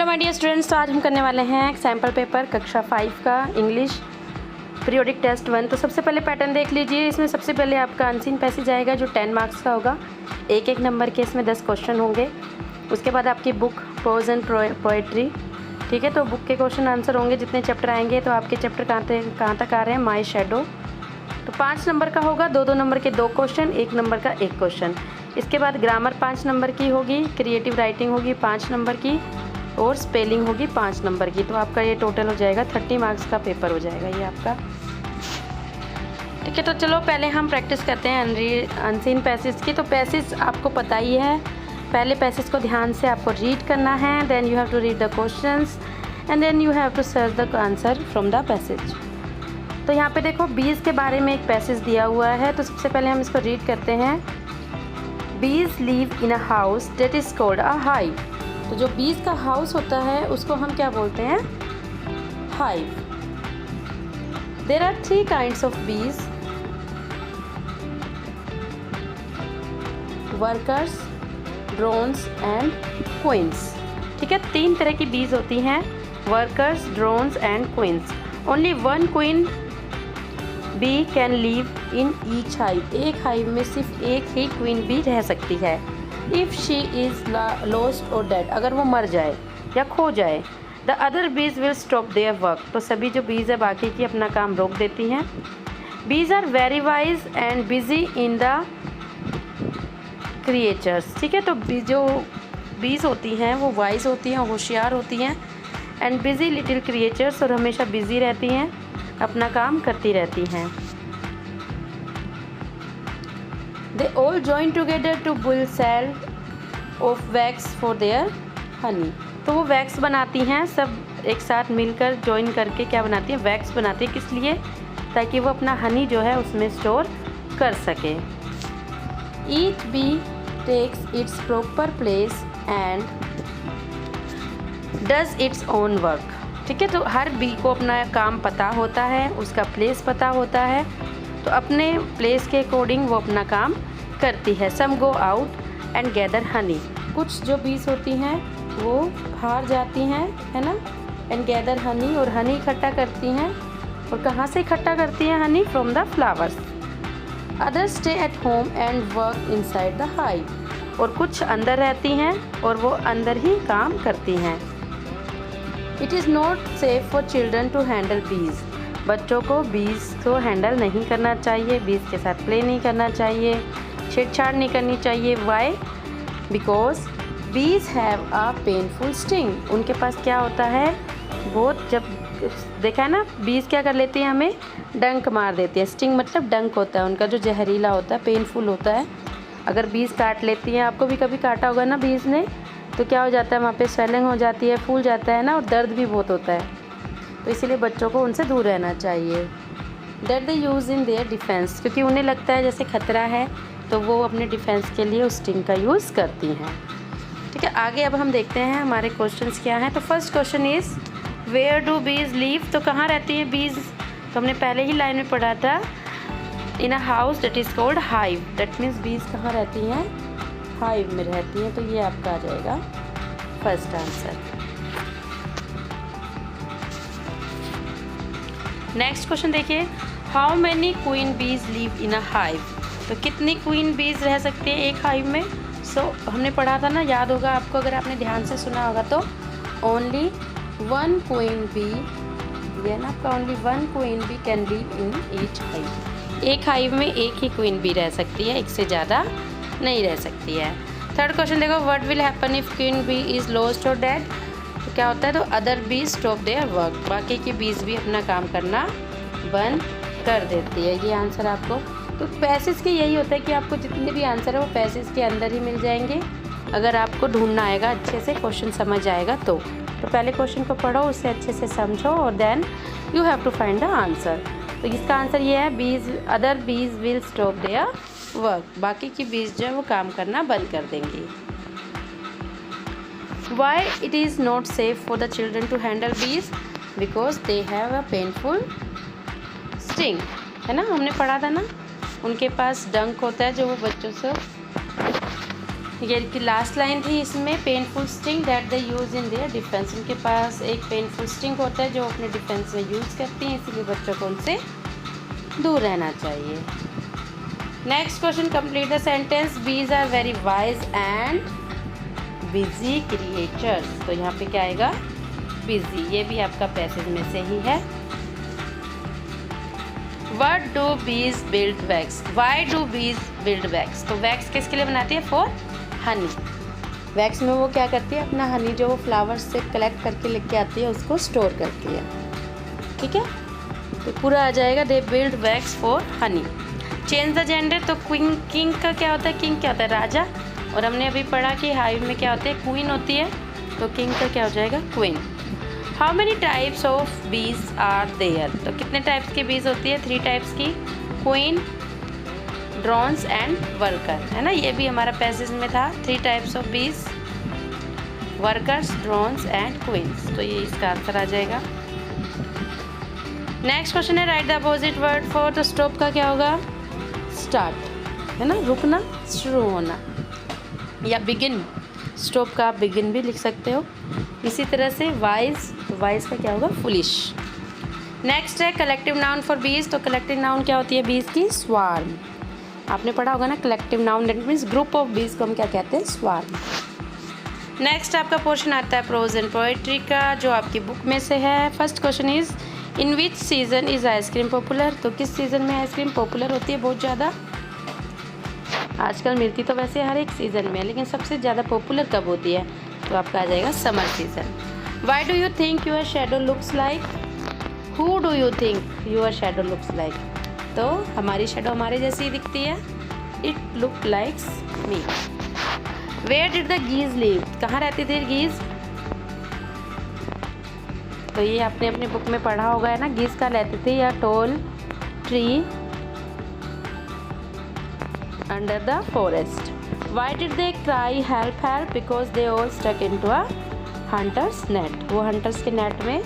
Hello my dear students, तो आज हम करने वाले हैं सैम्पल पेपर कक्षा 5 का इंग्लिश पीरियोडिक टेस्ट 1। तो सबसे पहले पैटर्न देख लीजिए। इसमें सबसे पहले आपका अनसीन पैसेज आएगा जो 10 मार्क्स का होगा। एक नंबर के इसमें 10 क्वेश्चन होंगे। उसके बाद आपकी बुक प्रोज एंड पोएट्री, ठीक है। तो बुक के क्वेश्चन आंसर होंगे जितने चैप्टर आएंगे। तो आपके चैप्टर कहाँ तक आ रहे हैं? माई शैडो। तो 5 नंबर का होगा, 2 नंबर के 2 क्वेश्चन, 1 नंबर का 1 क्वेश्चन। इसके बाद ग्रामर 5 नंबर की होगी, क्रिएटिव राइटिंग होगी 5 नंबर की और स्पेलिंग होगी 5 नंबर की। तो आपका ये टोटल हो जाएगा 30 मार्क्स का पेपर हो जाएगा ये आपका, ठीक है। तो चलो पहले हम प्रैक्टिस करते हैं अनसीन पैसेज की। तो पैसेज आपको पता ही है, पहले पैसेज को ध्यान से आपको रीड करना है, then you have to read the questions and then you have to search the answer from the passage. तो यहाँ पे देखो बीज के बारे में एक पैसेज दिया हुआ है। तो सबसे पहले हम इसको रीड करते हैं। बीज live in a house that is called a hive. तो जो बीज का हाउस होता है उसको हम क्या बोलते हैं? Hive. There are 3 kinds of bees, workers, drones and queens, ठीक है। 3 तरह की बीज होती हैं, workers, drones and queens. Only 1 queen bee can live in each hive. एक हाइव में सिर्फ एक ही क्वीन बी रह सकती है। इफ़ शी इज़ लॉस्ट और डेड, अगर वो मर जाए या खो जाए, the other bees will stop their work. तो सभी जो बीज है बाकी की अपना काम रोक देती हैं। Bees are very wise and busy in the creatures, ठीक है। तो जो बीज होती हैं वो वाइज होती हैं, होशियार होती हैं, एंड बिजी लिटिल क्रिएचर्स, और हमेशा बिजी रहती हैं, अपना काम करती रहती हैं। They all join together to build cell of wax for their honey. तो वो वैक्स बनाती हैं, सब एक साथ मिलकर जॉइन करके क्या बनाती हैं? वैक्स बनाती है। किस लिए? ताकि वो अपना हनी जो है उसमें स्टोर कर सके। Each bee takes its proper place and does its own work, ठीक है। तो हर बी को अपना काम पता होता है, उसका प्लेस पता होता है, तो अपने प्लेस के अकॉर्डिंग वो अपना काम करती है। Some go out and gather honey. कुछ जो बीज होती हैं वो बाहर जाती हैं, है ना, एंड गैदर हनी, और हनी इकट्ठा करती हैं। और कहाँ से इकट्ठा करती हैं Honey? From the flowers. Others stay at home and work inside the hive. और कुछ अंदर रहती हैं और वो अंदर ही काम करती हैं। It is not safe for children to handle bees. बच्चों को बीज को हैंडल नहीं करना चाहिए, बीज के साथ प्ले नहीं करना चाहिए, छेड़छाड़ नहीं करनी चाहिए। वाई? बिकॉज बीज हैव अ पेनफुल स्टिंग। उनके पास क्या होता है? बहुत, जब देखा है ना, बीज क्या कर लेती हैं? हमें डंक मार देती है। स्टिंग मतलब डंक होता है उनका, जो जहरीला होता है, पेनफुल होता है। अगर बीज काट लेती हैं, आपको भी कभी काटा होगा ना बीज ने, तो क्या हो जाता है? वहाँ पे स्वेलिंग हो जाती है, फूल जाता है ना, और दर्द भी बहुत होता है। तो इसीलिए बच्चों को उनसे दूर रहना चाहिए। That they use in their defence, क्योंकि उन्हें लगता है जैसे खतरा है तो वो अपने डिफेंस के लिए उस स्टिंग का यूज़ करती हैं, ठीक है। आगे अब हम देखते हैं हमारे क्वेश्चंस क्या हैं। तो first question is where do bees live. तो कहाँ रहती हैं बीज? तो हमने पहले ही लाइन में पढ़ा था, in a house that is called hive. That means bees कहाँ रहती हैं? हाइव में रहती हैं। तो ये आपका आ जाएगा फर्स्ट आंसर। नेक्स्ट क्वेश्चन देखिए, हाउ मैनी क्वीन बीज लिव इन अ हाइव। तो कितनी क्वीन बीज रह सकती है एक हाइव में? हमने पढ़ा था ना, याद होगा आपको अगर आपने ध्यान से सुना होगा तो। ओनली 1 क्वीन बी, ये ना आपका, only 1 queen bee can live in each hive. एक हाइव में एक ही क्वीन बी रह सकती है, एक से ज़्यादा नहीं रह सकती है। थर्ड क्वेश्चन देखो, what will happen if queen bee is lost और डेड। तो क्या होता है? तो अदर बीज स्टॉप देयर वर्क। बाकी की बीज भी अपना काम करना बंद कर देती है। ये आंसर आपको, तो पैसेज के यही होता है कि आपको जितने भी आंसर है वो पैसेज के अंदर ही मिल जाएंगे, अगर आपको ढूंढना आएगा, अच्छे से क्वेश्चन समझ आएगा तो पहले क्वेश्चन को पढ़ो, उससे अच्छे से समझो, और then you have to find the answer. तो इसका आंसर ये है, बीज, other bees will stop their work. बाकी की बीज जो है वो काम करना बंद कर देंगी। Why it is not safe for the children to handle bees? Because they have a painful sting, है ना, हमने पढ़ा था ना, उनके पास डंक होता है जो वो बच्चों से ये की लास्ट लाइन थी इसमें, painful sting that they use in their defence. उनके पास एक पेनफुल स्टिंग होता है जो अपने डिफेंस में यूज़ करती हैं, इसीलिए बच्चों को उनसे दूर रहना चाहिए। Next question, complete the sentence, bees are very wise and busy creatures. तो यहाँ पे क्या आएगा, बिजी। ये भी आपका पैसेज में से ही है। What do bees build wax? Why do bees build wax? तो वैक्स किसके लिए बनाती है? फॉर हनी। वैक्स में वो क्या करती है, अपना हनी जो वो फ्लावर्स से कलेक्ट करके लेके आती है उसको स्टोर करती है। ठीक है, तो पूरा आ जाएगा, they build wax for Honey. Change the gender, तो किंग का क्या होता है, किंग क्या होता है, राजा। और हमने अभी पढ़ा कि हाइव में क्या होती है, क्वीन होती है, तो किंग का क्या हो जाएगा, queen. How many types of bees are there? तो कितने टाइप्स की बीज होती है? 3 टाइप्स की, क्वीन, ड्रोन्स एंड वर्कर, है ना। ये भी हमारा पैसेज में था, 3 types of bees, workers, drones and queen's. तो ये इसका आंसर आ जाएगा। नेक्स्ट क्वेश्चन है, right the opposite word for. तो स्टॉप का क्या होगा, स्टार्ट, है ना, रुकना, शुरू होना, या बिगिन। स्टॉप का आप बिगिन भी लिख सकते हो। इसी तरह से वाइज, तो वाइज का क्या होगा, फुलिश। नेक्स्ट है कलेक्टिव नाउन फॉर बीज। तो कलेक्टिव नाउन क्या होती है बीज की, स्वार्म। आपने पढ़ा होगा ना, collective noun that means group of बीज को हम क्या कहते हैं, स्वार्म। नेक्स्ट आपका पोर्शन आता है प्रोज एंड पोएट्री का, जो आपकी बुक में से है। First question is, in which season is ice cream popular? तो किस सीज़न में आइसक्रीम पॉपुलर होती है बहुत ज़्यादा? आजकल मिलती तो वैसे हर एक सीज़न में, लेकिन सबसे ज़्यादा पॉपुलर कब होती है? तो आपका आ जाएगा summer season. Why do you think your shadow looks like? Who do you think your shadow looks like? तो हमारी शैडो हमारे जैसी ही दिखती है, it look likes me. Where did the geese live? कहाँ रहती थी गीज? तो ये आपने अपनी बुक में पढ़ा होगा, है ना। गीज का रहते थे या tall tree under the forest. Why did they cry help help? Because they all stuck into a hunter's net. वो hunters के नेट में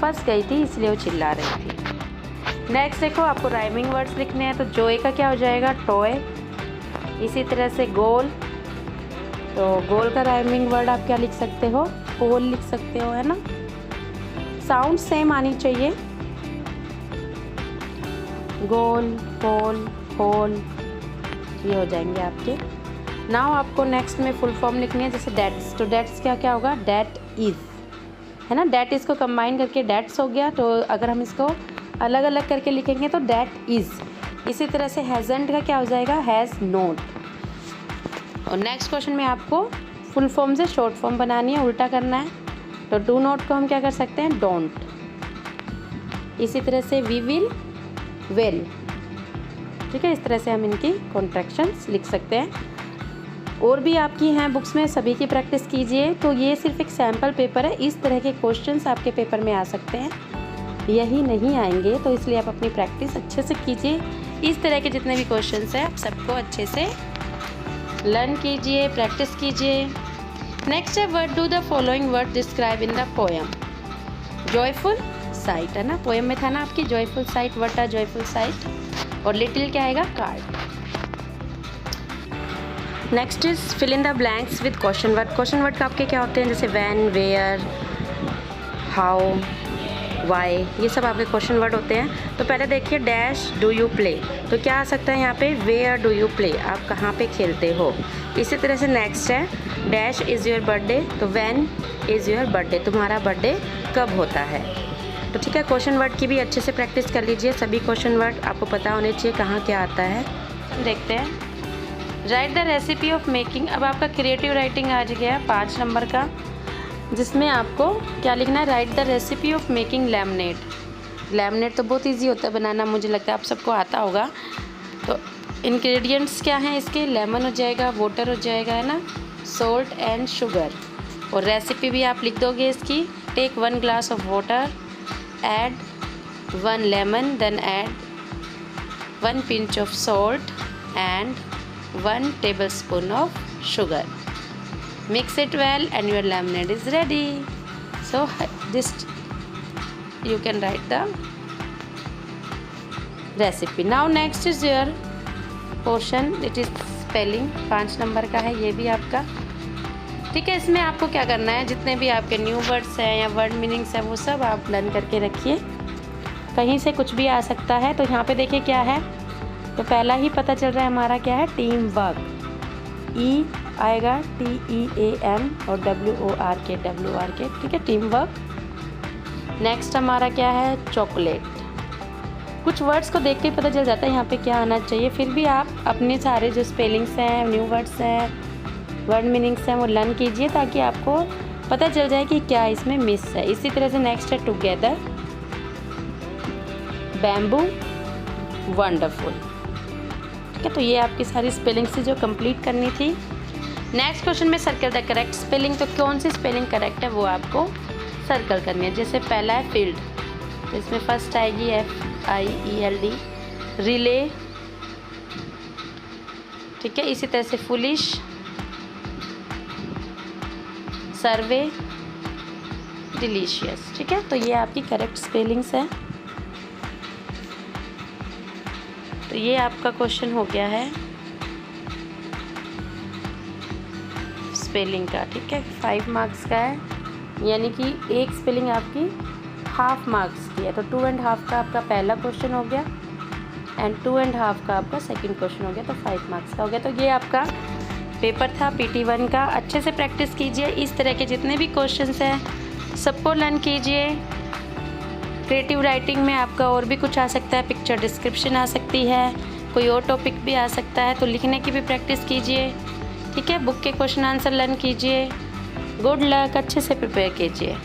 फंस गई थी, इसलिए वो चिल्ला रही थी। नेक्स्ट देखो, आपको राइमिंग वर्ड्स लिखने हैं। तो जोए का क्या हो जाएगा, टॉय। इसी तरह से गोल, तो गोल का राइमिंग वर्ड आप क्या लिख सकते हो, पोल लिख सकते हो, है ना। साउंड सेम आनी चाहिए, गोल, पोल, होल, ये हो जाएंगे आपके। नाउ आपको नेक्स्ट में फुल फॉर्म लिखनी है, जैसे डेट्स। तो डेट्स क्या क्या होगा, डेट इज़, है ना। डेट इज़ को कंबाइन करके डेट्स हो गया। तो अगर हम इसको अलग अलग करके लिखेंगे तो डेट इज़। इसी तरह से हैज़न्ट का क्या हो जाएगा, हैज़ नोट। और नेक्स्ट क्वेश्चन में आपको फुल फॉर्म से शॉर्ट फॉर्म बनानी है, उल्टा करना है। तो डू नॉट को हम क्या कर सकते हैं, डोंट। इसी तरह से वी विल, विल। ठीक है, इस तरह से हम इनकी कॉन्ट्रैक्शंस लिख सकते हैं। और भी आपकी हैं बुक्स में, सभी की प्रैक्टिस कीजिए। तो ये सिर्फ एक सैम्पल पेपर है, इस तरह के क्वेश्चंस आपके पेपर में आ सकते हैं, यही नहीं आएंगे। तो इसलिए आप अपनी प्रैक्टिस अच्छे से कीजिए। इस तरह के जितने भी क्वेश्चंस हैं आप सबको अच्छे से लर्न कीजिए, प्रैक्टिस कीजिए। नेक्स्ट है, what do the following word describe in the poem? Joyful sight, है ना। पोएम में था ना आपकी joyful sight, what are joyful sight. और लिटिल क्या आएगा, card. Next is fill in the blanks with question word. Question word का आपके क्या होते हैं, जैसे व्हेन, वेयर, हाउ, वाई, ये सब आपके क्वेश्चन वर्ड होते हैं। तो पहले देखिए, डैश डू यू प्ले। तो क्या आ सकता है यहाँ पे, वेयर डू यू प्ले, आप कहाँ पे खेलते हो। इसी तरह से नेक्स्ट है, डैश इज़ योर बर्थडे। तो व्हेन इज़ योर बर्थडे, तुम्हारा बर्थडे कब होता है। तो ठीक है, क्वेश्चन वर्ड की भी अच्छे से प्रैक्टिस कर लीजिए। सभी क्वेश्चन वर्ड आपको पता होने चाहिए कहाँ क्या आता है। देखते हैं, right the recipe of making. अब आपका क्रिएटिव राइटिंग आ गया 5 नंबर का, जिसमें आपको क्या लिखना है, right the recipe of making lemonade. Lemonade तो बहुत इजी होता है बनाना, मुझे लगता है आप सबको आता होगा। तो इंग्रेडिएंट्स क्या हैं इसके, लेमन हो जाएगा, वाटर हो जाएगा, है ना, सॉल्ट एंड शुगर। और रेसिपी भी आप लिख दोगे इसकी, take 1 glass of water, add 1 lemon, then add 1 pinch of salt and 1 tablespoon of sugar. Mix it well and your lemonade is ready. So this you can write the recipe. Now next is your portion, it is spelling 5 number का है, ये भी आपका। ठीक है, इसमें आपको क्या करना है, जितने भी आपके न्यू वर्ड्स हैं या वर्ड मीनिंग्स हैं वो सब आप लर्न करके रखिए। कहीं से कुछ भी आ सकता है। तो यहाँ पे देखिए क्या है, तो पहला ही पता चल रहा है हमारा क्या है, टीम वर्क। ई आएगा TEAM और WORK, ठीक है, टीम वर्क। नेक्स्ट हमारा क्या है, चॉकलेट। कुछ वर्ड्स को देख के पता चल जाता है यहाँ पे क्या आना चाहिए, फिर भी आप अपने सारे जो स्पेलिंग्स हैं, न्यू वर्ड्स हैं, वर्ड मीनिंग्स हैं वो लर्न कीजिए ताकि आपको पता चल जाए कि क्या इसमें मिस है। इसी तरह से नेक्स्ट है टुगेदर, बैम्बू, वंडरफुल। ठीक है, तो ये आपकी सारी स्पेलिंग से जो कंप्लीट करनी थी। नेक्स्ट क्वेश्चन में सर्कल द करेक्ट स्पेलिंग, तो कौन सी स्पेलिंग करेक्ट है वो आपको सर्कल करनी है। जैसे पहला है फील्ड, तो इसमें फर्स्ट आएगी FIELD, रिले। ठीक है, इसी तरह से फुलिश, सर्वे, डिलीशियस। ठीक है, तो ये आपकी करेक्ट स्पेलिंग्स है। तो ये आपका क्वेश्चन हो गया है स्पेलिंग का। ठीक है, 5 मार्क्स का है, यानी कि एक स्पेलिंग आपकी हाफ मार्क्स की है। तो 2.5 का आपका पहला क्वेश्चन हो गया एंड 2.5 का आपका सेकंड क्वेश्चन हो गया, तो 5 मार्क्स का हो गया। तो ये आपका पेपर था PT1 का। अच्छे से प्रैक्टिस कीजिए, इस तरह के जितने भी क्वेश्चंस हैं सबको लर्न कीजिए। क्रिएटिव राइटिंग में आपका और भी कुछ आ सकता है, पिक्चर डिस्क्रिप्शन आ सकती है, कोई और टॉपिक भी आ सकता है, तो लिखने की भी प्रैक्टिस कीजिए। ठीक है, बुक के क्वेश्चन आंसर लर्न कीजिए। गुड लक, अच्छे से प्रिपेयर कीजिए।